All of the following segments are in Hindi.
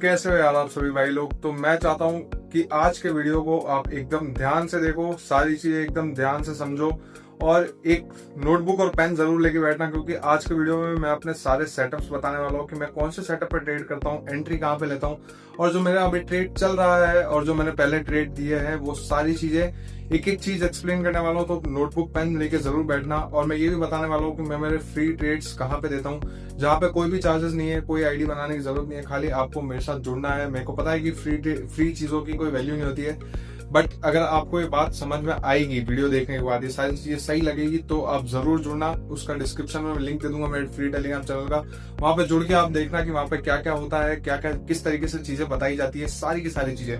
कैसे हो यार आप सभी भाई लोग। तो मैं चाहता हूँ कि आज के वीडियो को आप एकदम ध्यान से देखो, सारी चीजें एकदम ध्यान से समझो और एक नोटबुक और पेन जरूर लेके बैठना, क्योंकि आज के वीडियो में मैं अपने सारे सेटअप्स बताने वाला हूँ कि मैं कौन से सेटअप पे ट्रेड करता हूँ, एंट्री कहाँ पे लेता हूँ और जो मेरा अभी ट्रेड चल रहा है और जो मैंने पहले ट्रेड दिए हैं वो सारी चीजें एक एक चीज एक्सप्लेन करने वाला हूँ। तो नोटबुक पेन लेके जरूर बैठना। और मैं ये भी बताने वाला हूँ कि मैं मेरे फ्री ट्रेड्स कहाँ पे देता हूँ, जहाँ पे कोई भी चार्जेस नहीं है, कोई आईडी बनाने की जरूरत नहीं है, खाली आपको मेरे साथ जुड़ना है। मेरे को पता है कि फ्री चीजों की कोई वैल्यू नहीं होती है, बट अगर आपको ये बात समझ में आएगी वीडियो देखने के बाद, ये सारी चीजें सही लगेगी तो आप जरूर जुड़ना। उसका डिस्क्रिप्शन में लिंक दे दूंगा मेरे फ्री टेलीग्राम चैनल का, वहां पे जुड़ के आप देखना कि वहां पे क्या क्या होता है, क्या क्या किस तरीके से चीजें बताई जाती है, सारी की सारी चीजें।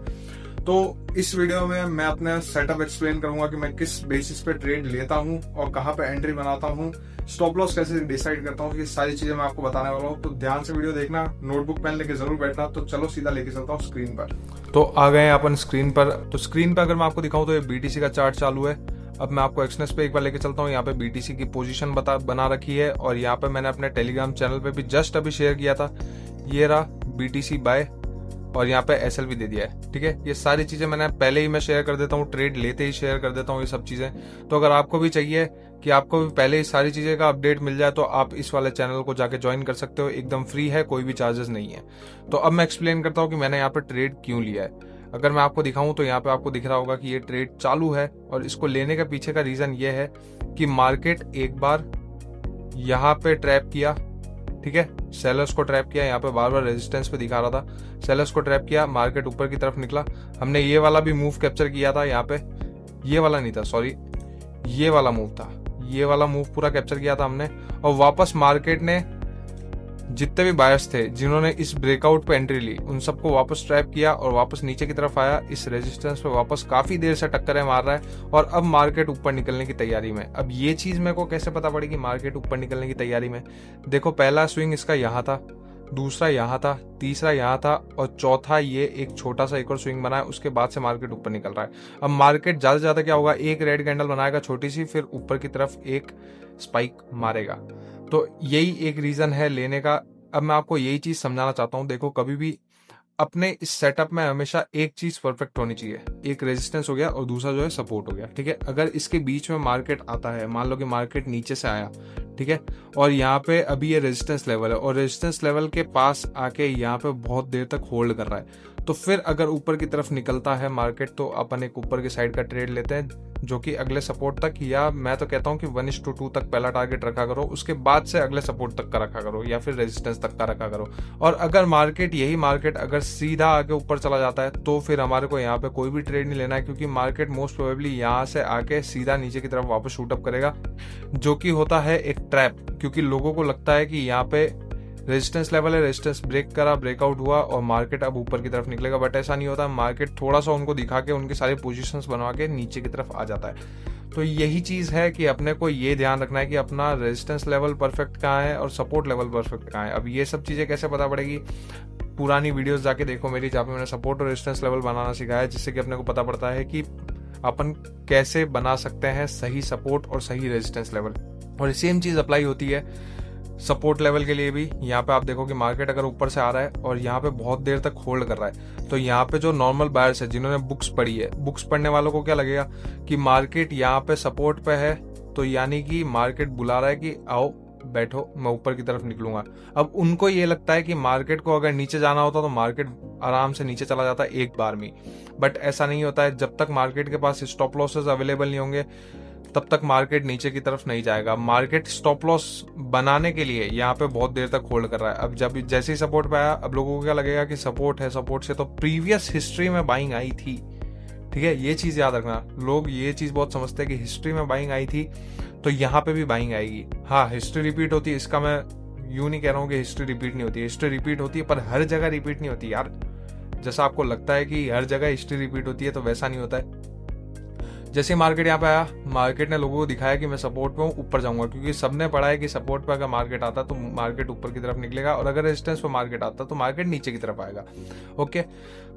तो इस वीडियो में मैं अपना सेटअप एक्सप्लेन करूंगा कि मैं किस बेसिस पे ट्रेड लेता हूं और कहां पे एंट्री बनाता हूं, स्टॉप लॉस कैसे डिसाइड करता हूं, ये सारी चीजें मैं आपको बताने वाला हूं। तो ध्यान से वीडियो देखना, नोटबुक पेन लेके जरूर बैठना। तो चलो सीधा लेके चलता हूं स्क्रीन पर। तो आ गए अपन स्क्रीन पर। तो स्क्रीन पर अगर मैं आपको दिखाऊं तो ये बीटीसी का चार्ट चालू है। अब मैं आपको एक्सनेस पे एक बार लेके चलता हूँ। यहाँ पे बीटीसी की पोजीशन बना रखी है और यहाँ पे मैंने अपने टेलीग्राम चैनल पे भी जस्ट अभी शेयर किया था, ये रहा बीटीसी बाय, और यहाँ पे एसएल भी दे दिया है। ठीक है, ये सारी चीजें मैंने पहले ही मैं शेयर कर देता हूँ, ट्रेड लेते ही शेयर कर देता हूँ ये सब चीजें। तो अगर आपको भी चाहिए कि आपको भी पहले ही सारी चीजें का अपडेट मिल जाए तो आप इस वाले चैनल को जाके ज्वाइन कर सकते हो, एकदम फ्री है, कोई भी चार्जेस नहीं है। तो अब मैं एक्सप्लेन करता हूँ कि मैंने यहाँ पे ट्रेड क्यों लिया है। अगर मैं आपको दिखाऊं तो यहाँ पे आपको दिख रहा होगा कि ये ट्रेड चालू है और इसको लेने के पीछे का रीजन ये है कि मार्केट एक बार यहाँ पे ट्रैप किया, ठीक है, सेलर्स को ट्रैप किया, यहाँ पे बार बार रेजिस्टेंस पे दिखा रहा था, सेलर्स को ट्रैप किया, मार्केट ऊपर की तरफ निकला। हमने ये वाला भी मूव कैप्चर किया था, यहाँ पे ये वाला नहीं था, सॉरी ये वाला मूव था, ये वाला मूव पूरा कैप्चर किया था हमने। और वापस मार्केट ने जितने भी बायर्स थे जिन्होंने इस ब्रेकआउट पे एंट्री ली उन सबको वापस ट्रैप किया और वापस नीचे की तरफ आया, इस रेजिस्टेंस पे वापस काफी देर से टक्करें मार रहा है और अब मार्केट ऊपर निकलने की तैयारी में। अब ये चीज मेरे को कैसे पता पड़ी कि मार्केट ऊपर निकलने की तैयारी में? देखो, पहला स्विंग इसका यहाँ था, दूसरा यहाँ था, तीसरा यहाँ था और चौथा ये एक छोटा सा एक और स्विंग बना है, उसके बाद से मार्केट ऊपर निकल रहा है। अब मार्केट ज्यादा से ज्यादा क्या होगा, एक रेड कैंडल बनाएगा छोटी सी, फिर ऊपर की तरफ एक स्पाइक मारेगा। तो यही एक रीजन है लेने का। अब मैं आपको यही चीज समझाना चाहता हूँ। देखो, कभी भी अपने इस सेटअप में हमेशा एक चीज परफेक्ट होनी चाहिए, एक रेजिस्टेंस हो गया और दूसरा जो है सपोर्ट हो गया। ठीक है, अगर इसके बीच में मार्केट आता है, मान लो कि मार्केट नीचे से आया, ठीक है, और यहाँ पे अभी ये रेजिस्टेंस लेवल है और रेजिस्टेंस लेवल के पास आके यहाँ पे बहुत देर तक होल्ड कर रहा है, तो फिर अगर ऊपर की तरफ निकलता है मार्केट तो अपन एक ऊपर की साइड का ट्रेड लेते हैं, जो कि अगले सपोर्ट तक, या मैं तो कहता हूँ कि 1:2 तक पहला टारगेट रखा करो, उसके बाद से अगले सपोर्ट तक का रखा करो या फिर रेजिस्टेंस तक का रखा करो। और अगर मार्केट अगर सीधा आगे ऊपर चला जाता है तो फिर हमारे को यहाँ पे कोई भी ट्रेड नहीं लेना है, क्योंकि मार्केट मोस्ट प्रोबेबली यहाँ से आके सीधा नीचे की तरफ वापस शूट अप करेगा, जो कि होता है एक ट्रैप। क्योंकि लोगों को लगता है कि यहाँ पे रेजिस्टेंस लेवल है, रेजिस्टेंस ब्रेक करा, ब्रेकआउट हुआ और मार्केट अब ऊपर की तरफ निकलेगा, बट ऐसा नहीं होता। मार्केट थोड़ा सा उनको दिखा के उनके सारे पोजीशंस बनवा के नीचे की तरफ आ जाता है। तो यही चीज है कि अपने को ये ध्यान रखना है कि अपना रेजिस्टेंस लेवल परफेक्ट कहाँ है और सपोर्ट लेवल परफेक्ट कहाँ है। अब ये सब चीजें कैसे पता पड़ेगी, पुरानी वीडियोस जाके देखो मेरी, जहाँ पे मैंने सपोर्ट और रेजिस्टेंस लेवल बनाना सिखाया है, जिससे कि अपने को पता पड़ता है कि अपन कैसे बना सकते हैं सही सपोर्ट और सही रेजिस्टेंस लेवल। और सेम चीज अप्लाई होती है सपोर्ट लेवल के लिए भी। यहाँ पे आप देखो कि मार्केट अगर ऊपर से आ रहा है और यहाँ पे बहुत देर तक होल्ड कर रहा है, तो यहाँ पे जो नॉर्मल बायर्स है जिन्होंने बुक्स पढ़ी है, बुक्स पढ़ने वालों को क्या लगेगा कि मार्केट यहाँ पे सपोर्ट पे है, तो यानी कि मार्केट बुला रहा है कि आओ बैठो, मैं ऊपर की तरफ निकलूंगा। अब उनको ये लगता है कि मार्केट को अगर नीचे जाना होता तो मार्केट आराम से नीचे चला जाता एक बार में, बट ऐसा नहीं होता है। जब तक मार्केट के पास स्टॉप लॉसेस अवेलेबल नहीं होंगे तब तक मार्केट नीचे की तरफ नहीं जाएगा। मार्केट स्टॉप लॉस बनाने के लिए यहाँ पे बहुत देर तक होल्ड कर रहा है। अब जब जैसे ही सपोर्ट पे आया, अब लोगों को क्या लगेगा कि सपोर्ट है, सपोर्ट से तो प्रीवियस हिस्ट्री में बाइंग आई थी। ठीक है, ये चीज याद रखना, लोग ये चीज बहुत समझते हैं कि हिस्ट्री में बाइंग आई थी तो यहाँ पे भी बाइंग आएगी। हाँ, हिस्ट्री रिपीट होती है, इसका मैं यूं नहीं कह रहा हूँ कि हिस्ट्री रिपीट नहीं होती है, हिस्ट्री रिपीट होती है, पर हर जगह रिपीट नहीं होती यार। जैसा आपको लगता है कि हर जगह हिस्ट्री रिपीट होती है तो वैसा नहीं होता है। जैसे मार्केट यहाँ पे आया, मार्केट ने लोगों को दिखाया कि मैं सपोर्ट पे हूँ, ऊपर जाऊंगा, क्योंकि सबने पढ़ा है कि सपोर्ट पे अगर मार्केट आता तो मार्केट ऊपर की तरफ निकलेगा और अगर रेजिस्टेंस पे मार्केट आता तो मार्केट नीचे की तरफ आएगा। ओके,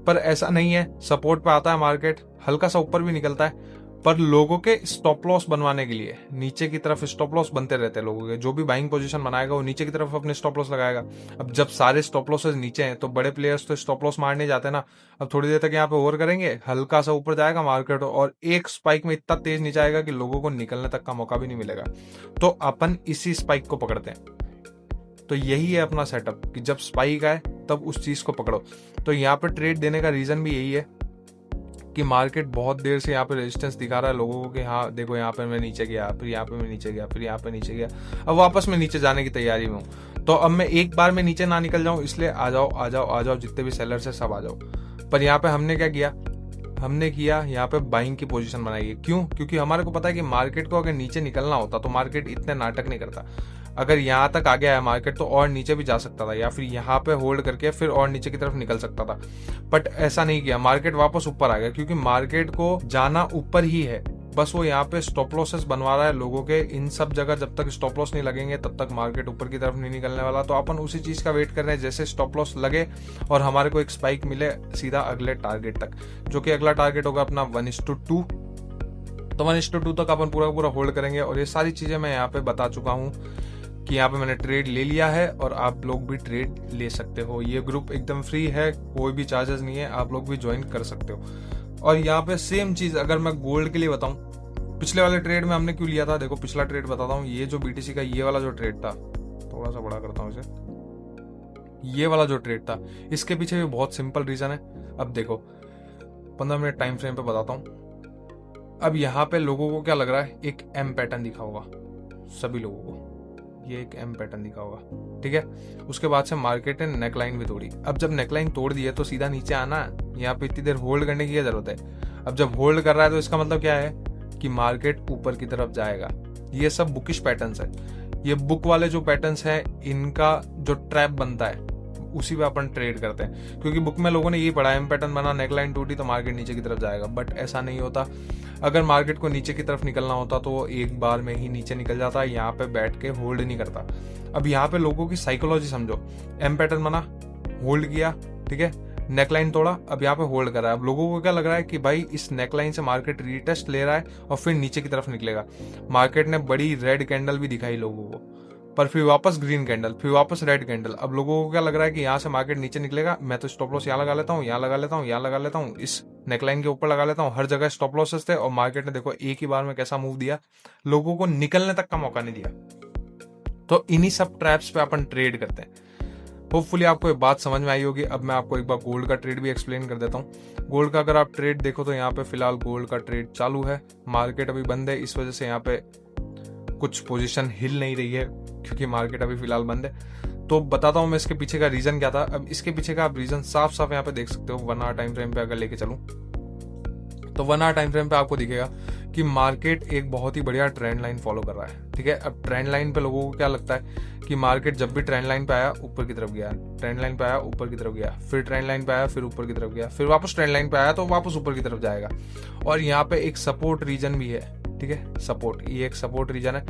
पर ऐसा नहीं है। सपोर्ट पे आता है मार्केट, हल्का सा ऊपर भी निकलता है, पर लोगों के स्टॉप लॉस बनवाने के लिए नीचे की तरफ स्टॉप लॉस बनते रहते हैं लोगों के। जो भी बाइंग पोजीशन बनाएगा वो नीचे की तरफ अपने स्टॉप लॉस लगाएगा। अब जब सारे स्टॉप लॉसेस नीचे हैं तो बड़े प्लेयर्स तो स्टॉप लॉस मारने जाते हैं ना। अब थोड़ी देर तक यहाँ पे ओवर करेंगे, हल्का सा ऊपर जाएगा मार्केट और एक स्पाइक में इतना तेज नीचे आएगा कि लोगों को निकलने तक का मौका भी नहीं मिलेगा। तो अपन इसी स्पाइक को पकड़ते हैं। तो यही है अपना सेटअप कि जब स्पाइक आए तब उस चीज को पकड़ो। तो यहाँ पे ट्रेड देने का रीजन भी यही है कि मार्केट बहुत देर से यहाँ पे रेजिस्टेंस दिखा रहा है लोगों को कि हाँ देखो यहाँ पे मैं नीचे गया, फिर यहाँ पे मैं नीचे गया, फिर यहाँ पे नीचे गया, अब वापस मैं नीचे जाने की तैयारी में हूँ। तो अब मैं एक बार में नीचे ना निकल जाऊं, इसलिए आ जाओ आ जाओ आ जाओ, जितने भी सेलर्स है सब आ जाओ। पर यहाँ पे हमने क्या किया, हमने किया यहाँ पे बाइंग की पोजीशन बनाई है। क्यों? क्योंकि हमारे को पता है कि मार्केट को अगर नीचे निकलना होता तो मार्केट इतने नाटक नहीं करता। अगर यहाँ तक आ गया है मार्केट तो और नीचे भी जा सकता था या फिर यहाँ पे होल्ड करके फिर और नीचे की तरफ निकल सकता था, बट ऐसा नहीं किया। मार्केट वापस ऊपर आ गया क्योंकि मार्केट को जाना ऊपर ही है। बस वो यहाँ पे स्टॉप लॉसेस बनवा रहा है लोगों के। इन सब जगह जब तक स्टॉप लॉस नहीं लगेंगे तब तक मार्केट ऊपर की तरफ नहीं निकलने वाला। तो अपन उसी चीज का वेट कर रहे हैं, जैसे स्टॉप लॉस लगे और हमारे को एक स्पाइक मिले सीधा अगले टारगेट तक, जो कि अगला टारगेट होगा अपना 1:2। तो 1:2 तक अपन पूरा होल्ड करेंगे। और ये सारी चीजें मैं यहाँ पे बता चुका हूँ कि यहाँ पे मैंने ट्रेड ले लिया है और आप लोग भी ट्रेड ले सकते हो। ये ग्रुप एकदम फ्री है, कोई भी चार्जेस नहीं है, आप लोग भी ज्वाइन कर सकते हो। और यहाँ पे सेम चीज अगर मैं गोल्ड के लिए बताऊं, पिछले वाले ट्रेड में हमने क्यों लिया था, देखो पिछला ट्रेड बताता हूँ। ये जो बीटीसी का ये वाला जो ट्रेड था, थोड़ा सा बड़ा करता हूँ इसे, ये वाला जो ट्रेड था, इसके पीछे भी बहुत सिंपल रीजन है। अब देखो 15 मिनट टाइम फ्रेम पे बताता हूँ। अब यहाँ पे लोगों को क्या लग रहा है, एक एम पैटर्न दिखा होगा सभी लोगों को, ये एक एम पैटर्न दिखा होगा, ठीक है। उसके बाद से मार्केट ने नेकलाइन भी तोड़ी। अब जब नेकलाइन तोड़ दी है तो सीधा नीचे आना, यहाँ पे इतनी देर होल्ड करने की क्या जरूरत है। अब जब होल्ड कर रहा है तो इसका मतलब क्या है कि मार्केट ऊपर की तरफ जाएगा। ये सब बुकिश पैटर्न्स है। ये बुक वाले जो पैटर्न्स हैं इनका जो ट्रैप बनता है उसी पे अपन ट्रेड करते हैं, क्योंकि बुक में लोगों ने यही पढ़ा, एम पैटर्न बना, नेकलाइन टूटी तो मार्केट नीचे की तरफ जाएगा। बट ऐसा नहीं होता। अगर मार्केट को नीचे की तरफ निकलना होता तो वो एक बार में ही नीचे निकल जाता, यहाँ पे बैठ के होल्ड नहीं करता। अब यहाँ पे लोगों की साइकोलॉजी समझो, एम पैटर्न बना, होल्ड किया, ठीक है, नेकलाइन तोड़ा, अब यहाँ पे होल्ड कर रहा है। अब लोगों को क्या लग रहा है कि भाई इस नेकलाइन से मार्केट रीटेस्ट ले रहा है और फिर नीचे की तरफ निकलेगा। मार्केट ने बड़ी रेड कैंडल भी दिखाई लोगों को, पर फिर वापस ग्रीन कैंडल, फिर वापस रेड कैंडल। अब लोगों को क्या लग रहा है कि यहाँ से मार्केट नीचे निकलेगा, मैं तो स्टॉप लॉस यहाँ लगा लेता हूँ, यहाँ लगा लेता हूँ, यहाँ लगा लेता हूँ, इस नेकलाइन के ऊपर लगा लेता हूँ। हर जगह स्टॉप लॉसेस थे और मार्केट ने देखो एक ही बार में कैसा मूव दिया, लोगों को निकलने तक का मौका नहीं दिया। तो इन्हीं सब ट्रैप्स पे अपन ट्रेड करते हैं। होपफुली आपको ये बात समझ में आई होगी। अब मैं आपको एक बार गोल्ड का ट्रेड भी एक्सप्लेन कर देता हूँ। गोल्ड का अगर आप ट्रेड देखो तो यहाँ पे फिलहाल गोल्ड का ट्रेड चालू है, मार्केट अभी बंद है, इस वजह से यहाँ पे कुछ पोजीशन हिल नहीं रही है क्योंकि मार्केट अभी फिलहाल बंद है। तो बताता हूँ मैं इसके पीछे का रीजन क्या था। अब इसके पीछे का आप रीजन साफ साफ यहाँ पे देख सकते हो। 1 आवर टाइम फ्रेम पे अगर लेके चलूं तो 1 आवर टाइम फ्रेम पे आपको दिखेगा कि मार्केट एक बहुत ही बढ़िया ट्रेंड लाइन फॉलो कर रहा है, ठीक है। अब ट्रेंड लाइन पे लोगों को क्या लगता है कि मार्केट जब भी ट्रेंड लाइन पे आया ऊपर की तरफ गया, ट्रेंड लाइन पे आया ऊपर की तरफ गया, फिर ट्रेंड लाइन पे आया फिर ऊपर की तरफ गया, फिर वापस ट्रेंड लाइन पे आया तो वापस ऊपर की तरफ जाएगा। और यहाँ पे एक सपोर्ट रीजन भी है, ठीक है, सपोर्ट, ये एक सपोर्ट रीजन है।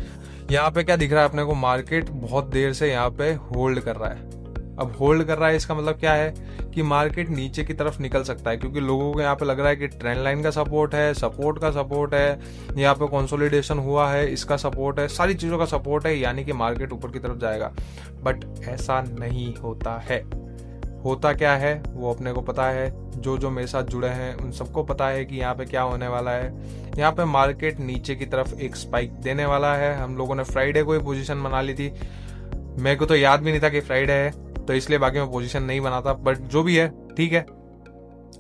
यहाँ पे क्या दिख रहा है अपने को, मार्केट बहुत देर से यहाँ पे होल्ड कर रहा है। अब होल्ड कर रहा है इसका मतलब क्या है कि मार्केट नीचे की तरफ निकल सकता है, क्योंकि लोगों को यहाँ पे लग रहा है कि ट्रेंड लाइन का सपोर्ट है, सपोर्ट का सपोर्ट है, यहाँ पे कंसोलिडेशन हुआ है, इसका सपोर्ट है, सारी चीजों का सपोर्ट है, यानी कि मार्केट ऊपर की तरफ जाएगा। बट ऐसा नहीं होता है। होता क्या है वो अपने को पता है, जो मेरे साथ जुड़े हैं उन सबको पता है कि यहाँ पे क्या होने वाला है। यहाँ पे मार्केट नीचे की तरफ एक स्पाइक देने वाला है। हम लोगों ने फ्राइडे को ही पोजीशन बना ली थी, मेरे को तो याद भी नहीं था कि फ्राइडे है, तो इसलिए बाकी मैं पोजीशन नहीं बनाता। बट जो भी है ठीक है,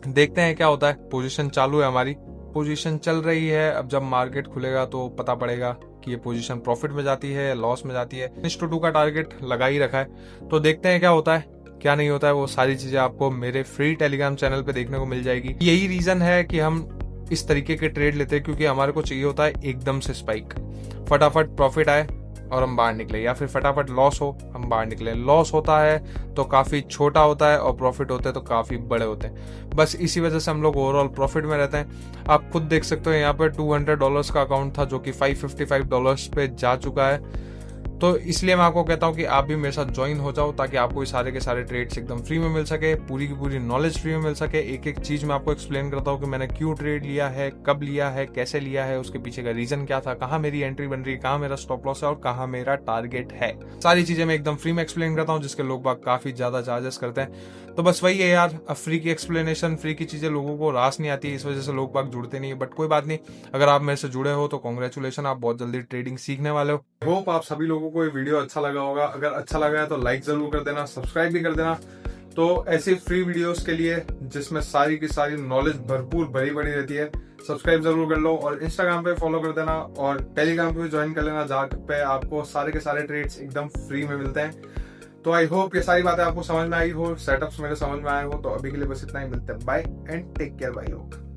देखते हैं क्या होता है। पोजीशन चालू है, हमारी पोजीशन चल रही है। अब जब मार्केट खुलेगा तो पता पड़ेगा कि ये पोजीशन प्रॉफिट में जाती है, लॉस में जाती है। 1:2 का टारगेट लगा ही रखा है, तो देखते हैं क्या होता है क्या नहीं होता है। वो सारी चीजें आपको मेरे फ्री टेलीग्राम चैनल पे देखने को मिल जाएगी। यही रीजन है कि हम इस तरीके के ट्रेड लेते हैं, क्योंकि हमारे को चाहिए होता है एकदम से स्पाइक, फटाफट प्रॉफिट आए और हम बाहर निकले, या फिर फटाफट लॉस हो हम बाहर निकले। लॉस होता है तो काफी छोटा होता है और प्रॉफिट होते हैं तो काफी बड़े होते हैं। बस इसी वजह से हम लोग ओवरऑल प्रॉफिट में रहते हैं। आप खुद देख सकते हो यहाँ पे $200 का अकाउंट था जो कि $555 पे जा चुका है। तो इसलिए मैं आपको कहता हूँ कि आप भी मेरे साथ ज्वाइन हो जाओ, ताकि आपको ये सारे के सारे ट्रेड्स एकदम फ्री में मिल सके, पूरी की पूरी नॉलेज फ्री में मिल सके। एक एक चीज मैं आपको एक्सप्लेन करता हूँ कि मैंने क्यों ट्रेड लिया है, कब लिया है, कैसे लिया है, उसके पीछे का रीजन क्या था, कहाँ मेरी एंट्री बन रही है, कहाँ मेरा स्टॉप लॉस है और कहाँ मेरा टारगेट है। सारी चीजें मैं एकदम फ्री में एक्सप्लेन करता हूँ, जिसके लोग बाग काफी ज्यादा चार्जेस करते हैं। तो बस वही है यार, फ्री की एक्सप्लेनेशन, फ्री की चीजें लोगों को रास नहीं आती, इस वजह से लोग बाग जुड़ते नहीं है। बट कोई बात नहीं, अगर आप मेरे से जुड़े हो तो कॉन्ग्रेचुलेशन, आप बहुत जल्दी ट्रेडिंग सीखने वाले हो। होप आप सभी लोगों को ये वीडियो अच्छा लगा होगा। अगर अच्छा लगा है तो लाइक जरूर कर देना, सब्सक्राइब भी कर देना। तो ऐसे फ्री वीडियोस के लिए जिसमें सारी की सारी नॉलेज भरपूर भरी पड़ी रहती है, सब्सक्राइब जरूर कर लो और इंस्टाग्राम पे फॉलो कर देना और टेलीग्राम पे भी ज्वाइन कर लेना, जहाँ पे आपको सारे के सारे ट्रेड्स एकदम फ्री में मिलते हैं। तो आई होप ये सारी बातें आपको समझ में आई हो, सेटअप्स मेरे समझ में आए हो। तो अभी के लिए बस इतना ही, मिलते हैं, बाय एंड टेक केयर भाई लोग।